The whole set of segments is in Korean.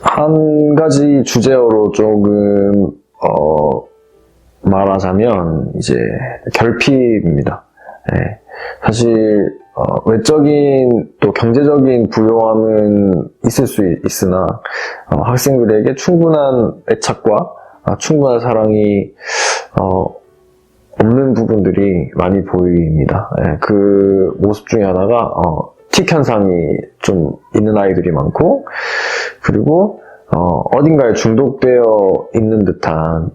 한 가지 주제어로 조금 말하자면 이제 결핍입니다. 네. 사실 외적인 또 경제적인 부요함은 있을 수 있으나 학생들에게 충분한 애착과 충분한 사랑이 없는 부분들이 많이 보입니다. 네. 그 모습 중에 하나가 틱 현상이 좀 있는 아이들이 많고, 그리고 어딘가에 중독되어 있는 듯한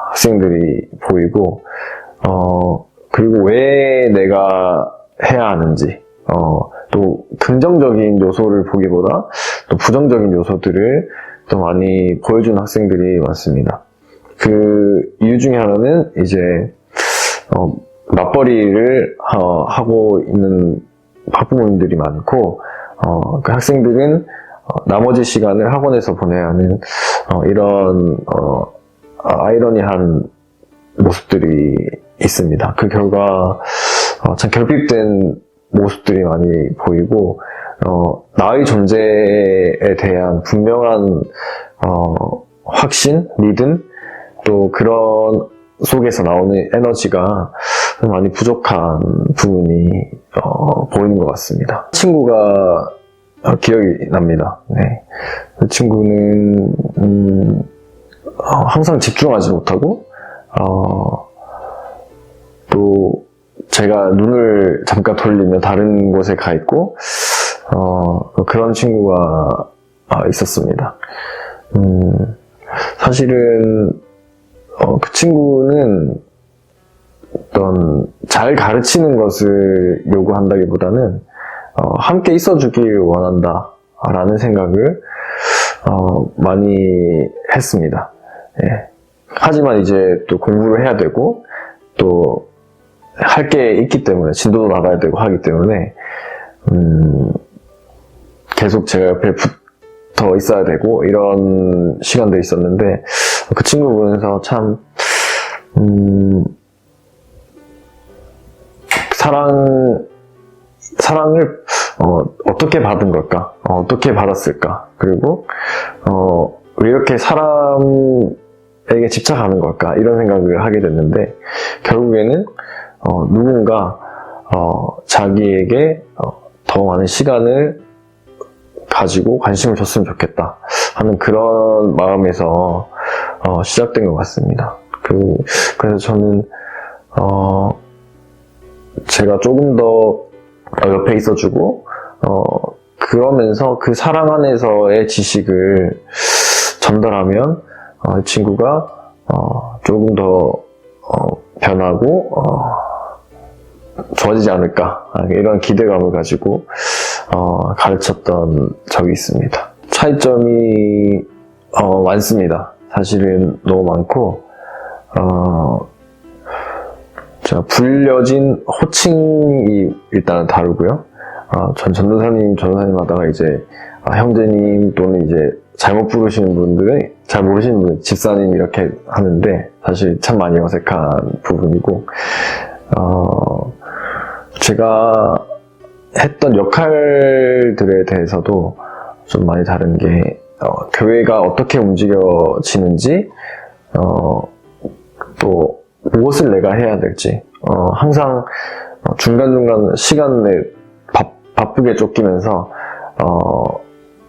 학생들이 보이고, 그리고 왜 내가 해야 하는지, 또 긍정적인 요소를 보기보다 또 부정적인 요소들을 또 많이 보여주는 학생들이 많습니다. 그 이유 중에 하나는 이제 맞벌이를 하고 있는 학부모님들이 많고, 그 학생들은 나머지 시간을 학원에서 보내야 하는 이런 아이러니한 모습들이 있습니다. 그 결과 참 결핍된 모습들이 많이 보이고, 나의 존재에 대한 분명한 확신, 믿음, 또 그런 속에서 나오는 에너지가 많이 부족한 부분이 보이는 것 같습니다. 친구가 기억이 납니다. 네. 그 친구는 항상 집중하지 못하고, 또 제가 눈을 잠깐 돌리면 다른 곳에 가 있고, 그런 친구가 있었습니다. 사실은 그 친구는 어떤 잘 가르치는 것을 요구한다기보다는 함께 있어주길 원한다 라는 생각을 많이 했습니다. 예. 하지만 이제 또 공부를 해야 되고 또 할 게 있기 때문에, 진도도 나가야 되고 하기 때문에 계속 제가 옆에 붙어 있어야 되고 이런 시간들이 있었는데, 그 친구 보면서 참 사랑을 어떻게 받은 걸까? 어떻게 받았을까? 그리고 왜 이렇게 사람에게 집착하는 걸까? 이런 생각을 하게 됐는데, 결국에는 누군가 자기에게 더 많은 시간을 가지고 관심을 줬으면 좋겠다 하는 그런 마음에서 시작된 것 같습니다. 그래서 저는 제가 조금 더 옆에 있어주고, 그러면서 그 사랑 안에서의 지식을 전달하면 이 친구가 조금 더 변하고 좋아지지 않을까, 이런 기대감을 가지고 가르쳤던 적이 있습니다. 차이점이 많습니다. 사실은 너무 많고, 자, 불려진 호칭이 일단은 다르고요. 전 전도사님 하다가 이제 형제님 또는 이제 잘못 부르시는 분들은, 잘 모르시는 분은 집사님 이렇게 하는데, 사실 참 많이 어색한 부분이고, 제가 했던 역할들에 대해서도 좀 많이 다른 게, 교회가 어떻게 움직여지는지, 또 무엇을 내가 해야 될지, 항상 중간중간 시간에 바쁘게 쫓기면서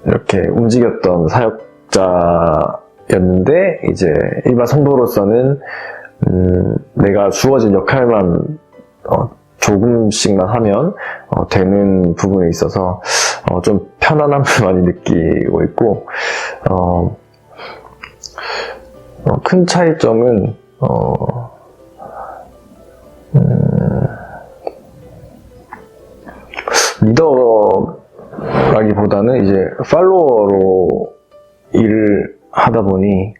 이렇게 움직였던 사역자였는데, 이제 일반 성도로서는 내가 주어진 역할만 조금씩만 하면 되는 부분에 있어서 좀 편안함을 많이 느끼고 있고, 큰 차이점은 리더라기보다는 이제 팔로워로 일을 하다 보니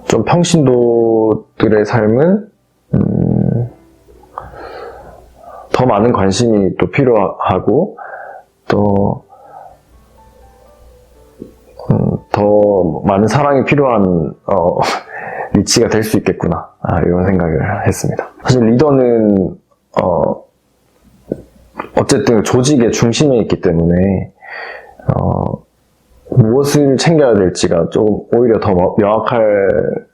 좀 평신도들의 삶은 더 많은 관심이 또 필요하고, 또 더 많은 사랑이 필요한 위치가 될 수 있겠구나, 이런 생각을 했습니다. 사실 리더는 어쨌든 조직의 중심에 있기 때문에 무엇을 챙겨야 될지가 조금 오히려 더 명확할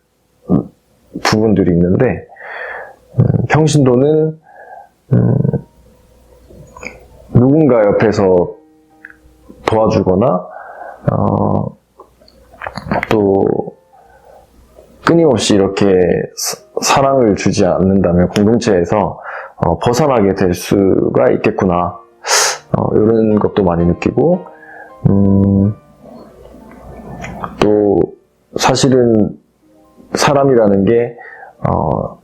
부분들이 있는데, 평신도는 누군가 옆에서 도와주거나 또 끊임없이 이렇게 사랑을 주지 않는다면 공동체에서 벗어나게 될 수가 있겠구나, 이런 것도 많이 느끼고, 또 사실은 사람이라는 게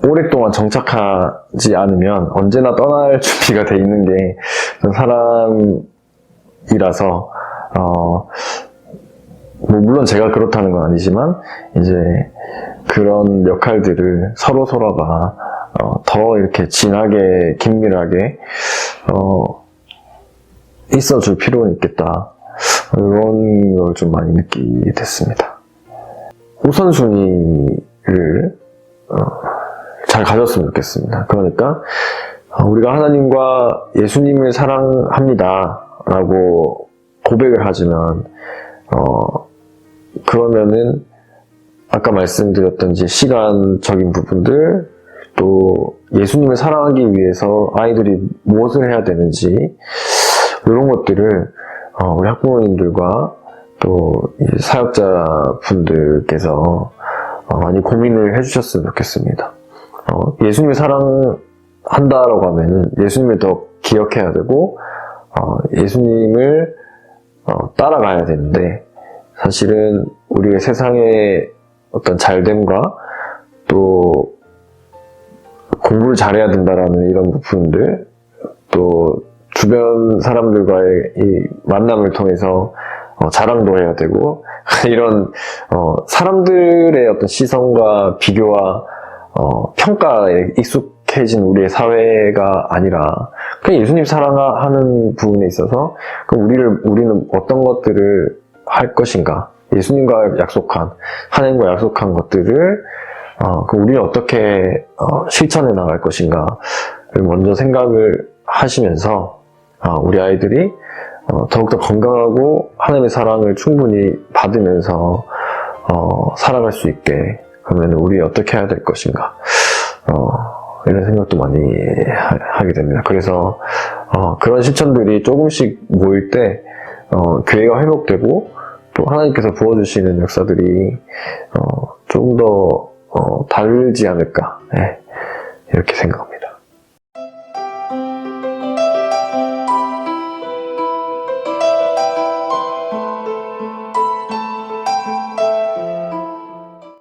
오랫동안 정착하지 않으면 언제나 떠날 준비가 돼 있는 게 사람이라서, 뭐 물론 제가 그렇다는 건 아니지만 이제 그런 역할들을 서로가 더 이렇게 진하게 긴밀하게 있어줄 필요는 있겠다, 이런 걸 좀 많이 느끼게 됐습니다. 우선순위를 잘 가졌으면 좋겠습니다. 그러니까 우리가 하나님과 예수님을 사랑합니다 라고 고백을 하지만 그러면은 아까 말씀드렸던 이제 시간적인 부분들, 또 예수님을 사랑하기 위해서 아이들이 무엇을 해야 되는지, 이런 것들을 우리 학부모님들과 또 사역자분들께서 많이 고민을 해주셨으면 좋겠습니다. 예수님을 사랑한다라고 하면은 예수님을 더 기억해야 되고, 예수님을 따라가야 되는데, 사실은 우리의 세상의 어떤 잘됨과 또 공부를 잘해야 된다라는 이런 부분들, 또 주변 사람들과의 이 만남을 통해서 자랑도 해야 되고, 이런 사람들의 어떤 시선과 비교와 평가에 익숙해진 우리의 사회가 아니라 그냥 예수님 사랑하는 부분에 있어서 그럼 우리는 어떤 것들을 할 것인가, 예수님과 약속한, 하나님과 약속한 것들을 그럼 우리는 어떻게 실천해 나갈 것인가를 먼저 생각을 하시면서 우리 아이들이 더욱더 건강하고 하나님의 사랑을 충분히 받으면서 살아갈 수 있게, 그러면 우리 어떻게 해야 될 것인가, 이런 생각도 많이 하게 됩니다. 그래서 그런 실천들이 조금씩 모일 때 교회가 회복되고 또 하나님께서 부어주시는 역사들이 조금 더 다르지 않을까, 이렇게 생각합니다.